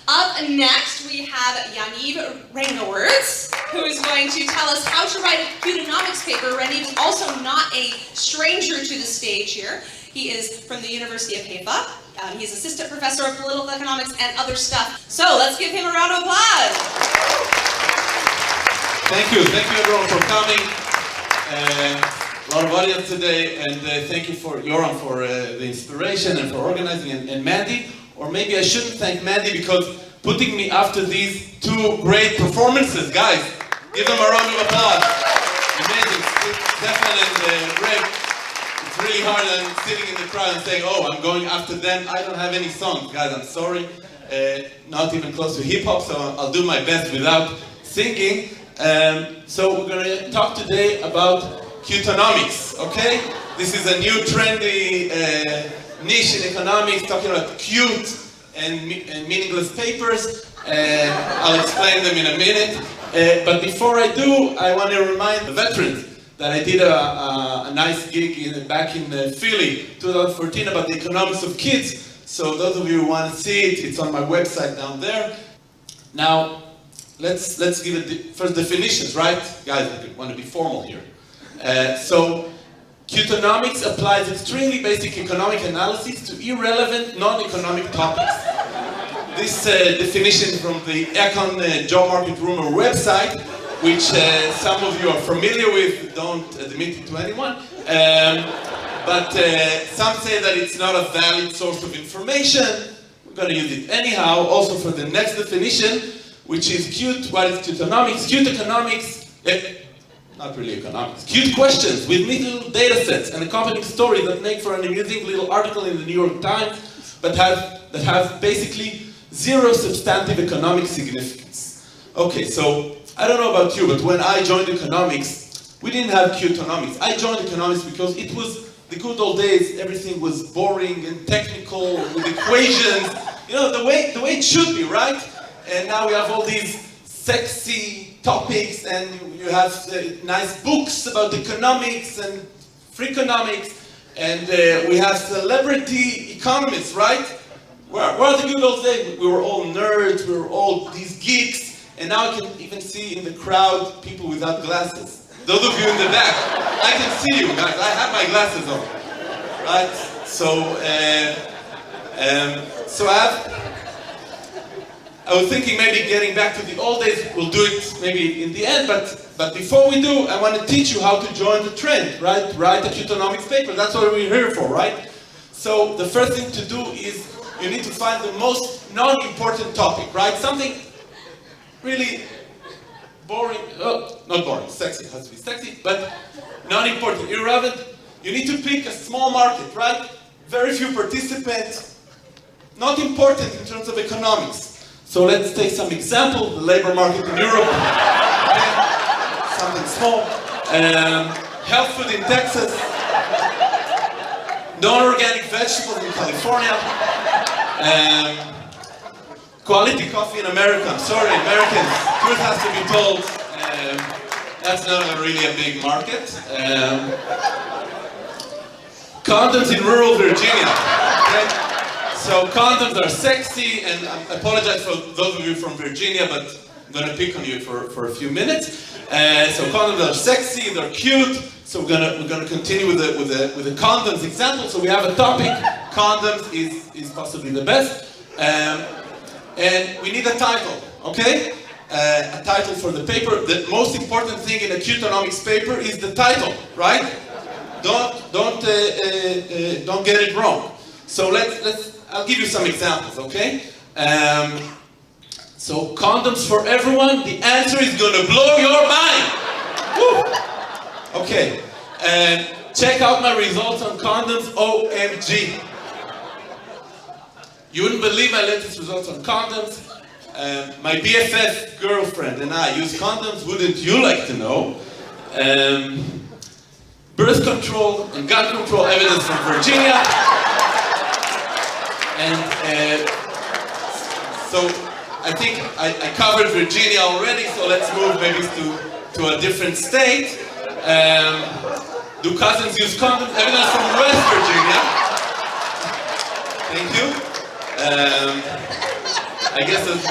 Up next, we have Yaniv Reingewertz, who is going to tell us how to write a Cuteonomics paper. Yaniv's also not a stranger to the stage here. He is from the University of Haifa. He's assistant professor of political economics and other stuff. So let's give him a round of applause. Thank you everyone for coming. A lot of audience today, and thank you for Yoram for the inspiration and for organizing, and Mandy. Or maybe I shouldn't thank Mandy because putting me after these two great performances, guys, give them a round of applause. Amazing, Stefan and Greg. It's really hard. I'm sitting in the crowd and saying, oh, I'm going after them. I don't have any songs, guys, I'm sorry. Not even close to hip hop, so I'll do my best without singing. So we're going to talk today about Cuteonomics, okay? This is a new trendy niche in economics, talking about cute and meaningless papers. I'll explain them in a minute. But before I do, I want to remind the veterans that I did a nice gig back in Philly, 2014, about the economics of kids. So those of you who want to see it, it's on my website down there. Now, let's give it first definitions, right? Guys, I want to be formal here. So, Cuteonomics applies extremely basic economic analysis to irrelevant non-economic topics. This definition from the Econ Job Market Rumor website, which some of you are familiar with, don't admit it to anyone. But some say that it's not a valid source of information. We're going to use it anyhow. Also for the next definition, which is cute. What is Cuteonomics? Cute economics, not really economics. Cute questions with little data sets and accompanying stories that make for an amusing little article in the New York Times, but that have basically zero substantive economic significance. Okay, so I don't know about you, but when I joined economics, we didn't have Cuteonomics. I joined economics because it was the good old days. Everything was boring and technical with equations. You know, the way it should be, right? And now we have all these sexy topics, and you have nice books about economics and freakonomics, and we have celebrity economists, right? Where are the good old days? We were all nerds, we were all these geeks, and now I can even see in the crowd people without glasses. Those of you in the back, I can see you guys. I have my glasses on, right? So I was thinking maybe getting back to the old days, we'll do it maybe in the end, but before we do, I want to teach you how to join the trend, right? Write a Cuteonomics paper, that's what we're here for, right? So the first thing to do is you need to find the most non-important topic, right? Something really boring, not boring, sexy, it has to be sexy, but non-important, irrelevant. You need to pick a small market, right? Very few participants, not important in terms of economics. So let's take some example, the labor market in Europe, okay. Something small, health food in Texas, non-organic vegetables in California, quality coffee in America. I'm sorry, Americans, truth has to be told, that's not really a big market. Condoms in rural Virginia, okay? So condoms are sexy, and I apologize for those of you from Virginia, but I'm going to pick on you for a few minutes. So condoms are sexy, they're cute. So we're gonna continue with the condoms example. So we have a topic. Condoms is possibly the best, and we need a title. Okay, a title for the paper. The most important thing in a Cuteonomics paper is the title, right? Don't get it wrong. So I'll give you some examples, okay? So condoms for everyone, the answer is gonna blow your mind! Woo. Okay, check out my results on condoms, OMG. You wouldn't believe my latest results on condoms. My BFF girlfriend and I use condoms, wouldn't you like to know? Birth control and gun control evidence from Virginia. And so I think I covered Virginia already, so let's move maybe to a different state. Do cousins use condoms? Evidence from West Virginia. Thank you. I guess there's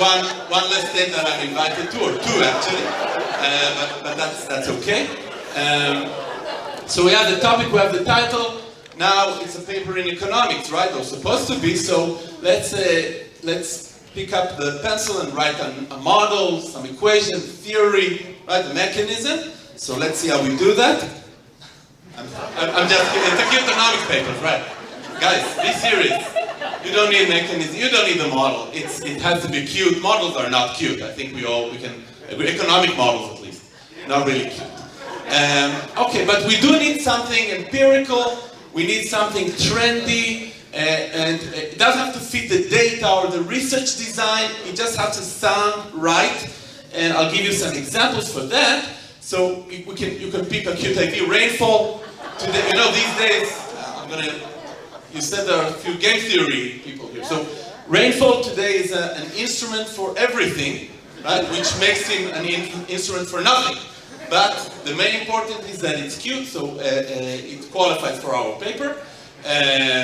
one less state that I'm invited to, or two actually, but that's okay. So we have the topic, we have the title. Now it's a paper in economics, right? Or supposed to be. So let's pick up the pencil and write a model, some equation, theory, right? The mechanism. So let's see how we do that. I'm just kidding. It's a Cuteonomics paper, right? Guys, be serious. You don't need mechanism. You don't need the model. It has to be cute. Models are not cute. I think we can agree. Economic models, at least, not really cute. Okay, but we do need something empirical. We need something trendy, and it doesn't have to fit the data or the research design. It just has to sound right. And I'll give you some examples for that. So you can pick a cute idea. Rainfall. Today, these days, you said there are a few game theory people here. So rainfall today is an instrument for everything, right? Which makes him an instrument for nothing. But the main important is that it's cute, so it qualifies for our paper,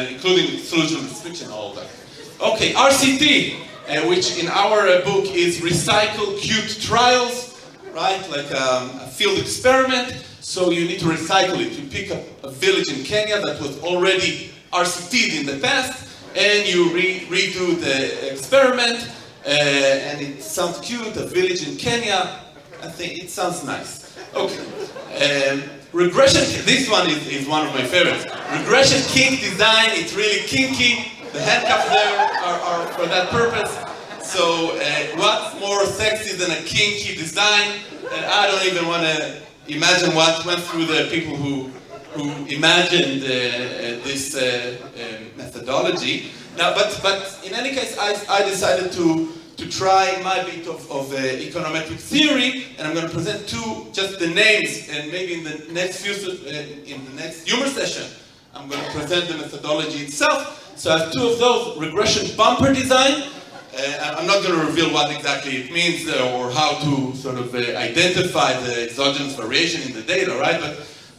including solution restriction, all of that. Okay, RCT, which in our book is recycle cute trials, right? Like a field experiment. So you need to recycle it. You pick a village in Kenya that was already RCT'd in the past, and you redo the experiment, and it sounds cute, a village in Kenya. I think it sounds nice. Okay. Regression, this one is one of my favorites. Regression kink design, it's really kinky. The handcuffs there are for that purpose. So what's more sexy than a kinky design? And I don't even want to imagine what went through the people who imagined this methodology. Now, but in any case, I decided to try my bit of econometric theory, and I'm going to present just the names, and maybe in the next humor session, I'm going to present the methodology itself. So I have two of those: regression bumper design. I'm not going to reveal what exactly it means or how to sort of identify the exogenous variation in the data, right?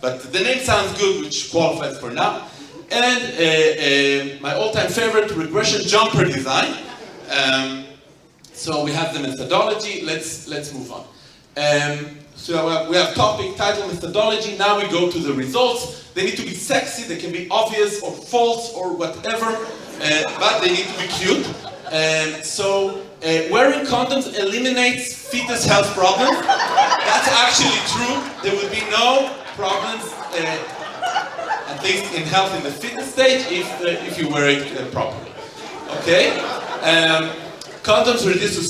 But the name sounds good, which qualifies for now. And my all-time favorite, regression jumper design. So we have the methodology. Let's move on. So we have topic, title, methodology. Now we go to the results. They need to be sexy. They can be obvious or false or whatever, but they need to be cute. So wearing condoms eliminates fetus health problems. That's actually true. There will be no problems, at least in health in the fetus stage, if you wear it properly. Okay. Condoms reduce the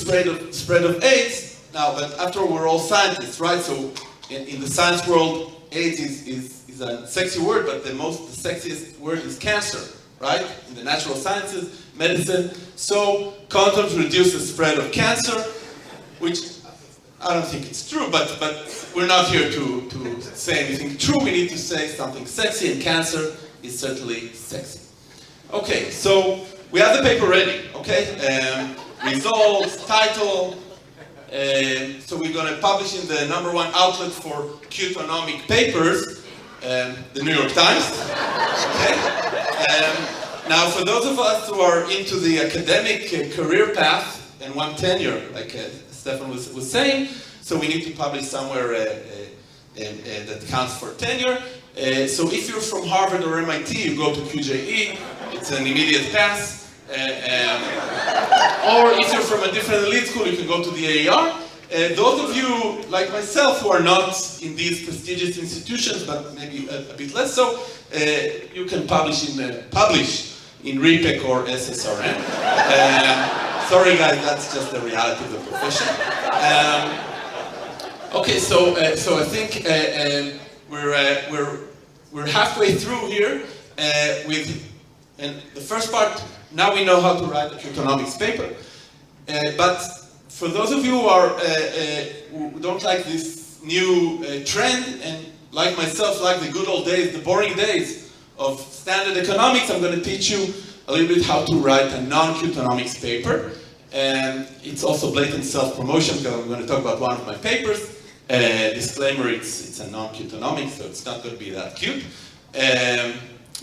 spread of AIDS. Now, but after all, we're all scientists, right? So in the science world, AIDS is a sexy word, but the sexiest word is cancer, right? In the natural sciences, medicine. So condoms reduce the spread of cancer, which I don't think it's true, but we're not here to say anything true. We need to say something sexy, and cancer is certainly sexy. Okay, so we have the paper ready, okay? Results, title. So we're going to publish in the #1 outlet for Cuteonomic papers, the New York Times. Okay? Now, for those of us who are into the academic career path and want tenure, like Stefan was saying, so we need to publish somewhere that counts for tenure. So if you're from Harvard or MIT, you go to QJE, it's an immediate pass. Or if you're from a different elite school, you can go to the AER. Those of you, like myself, who are not in these prestigious institutions, but maybe a bit less so, you can publish in REPEC or SSRM. Sorry guys, that's just the reality of the profession. Okay, so I think we're halfway through here and the first part. Now we know how to write a Cuteonomics paper, but for those of you who don't like this new trend, and like myself, like the good old days, the boring days of standard economics, I'm going to teach you a little bit how to write a non-Cuteonomics paper. And it's also blatant self-promotion because I'm going to talk about one of my papers. Disclaimer, it's a non-Cuteonomics, so it's not going to be that cute.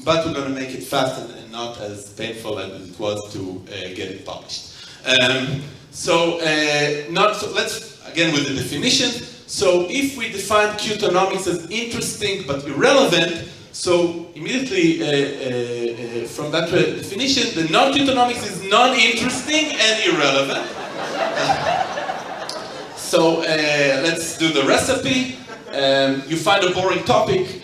But we're going to make it fast and not as painful as it was to get it published. Let's, again, with the definition. So if we define Cuteonomics as interesting but irrelevant, so immediately from that definition, the non-Cuteonomics is non-interesting and irrelevant. So let's do the recipe. You find a boring topic.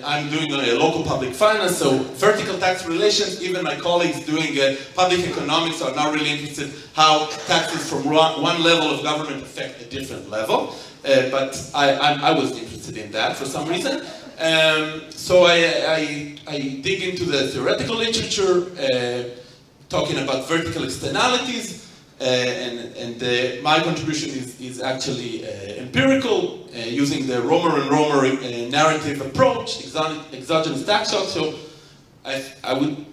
I'm doing local public finance, so vertical tax relations. Even my colleagues doing public economics are not really interested how taxes from one level of government affect a different level. But I was interested in that for some reason. So I dig into the theoretical literature, talking about vertical externalities. My contribution is actually empirical, using the Romer and Romer narrative approach, exogenous tax shocks. So I'm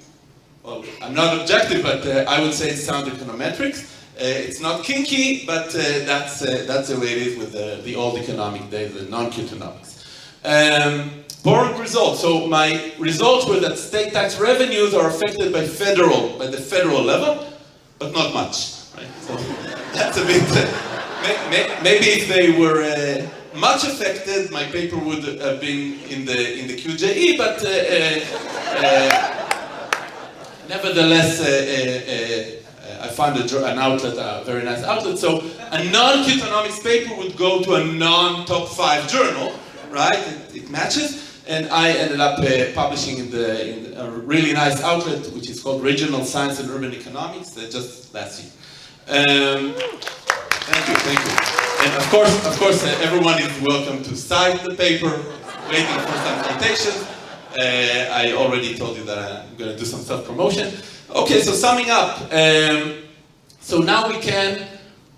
not objective, but I would say it's sound econometrics. It's not kinky, but that's the way it is with the old economic days, the non-Cuteonomics. Boring results. So my results were that state tax revenues are affected by the federal level, but not much. Right? So that's a bit. Maybe if they were much affected, my paper would have been in the QJE. But nevertheless, I found an outlet, a very nice outlet. So a non-Cuteonomics paper would go to a non-top 5 journal, right? It matches. And I ended up publishing in a really nice outlet, which is called Regional Science and Urban Economics, just last year. Thank you. And of course, everyone is welcome to cite the paper, waiting for some citations. I already told you that I'm going to do some self-promotion. Okay, so summing up. So now we can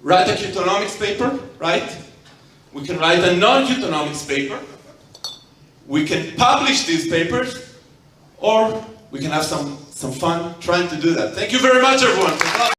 write a Cuteonomics paper, right? We can write a non-Cuteonomics paper. We can publish these papers, or we can have some fun trying to do that. Thank you very much, everyone.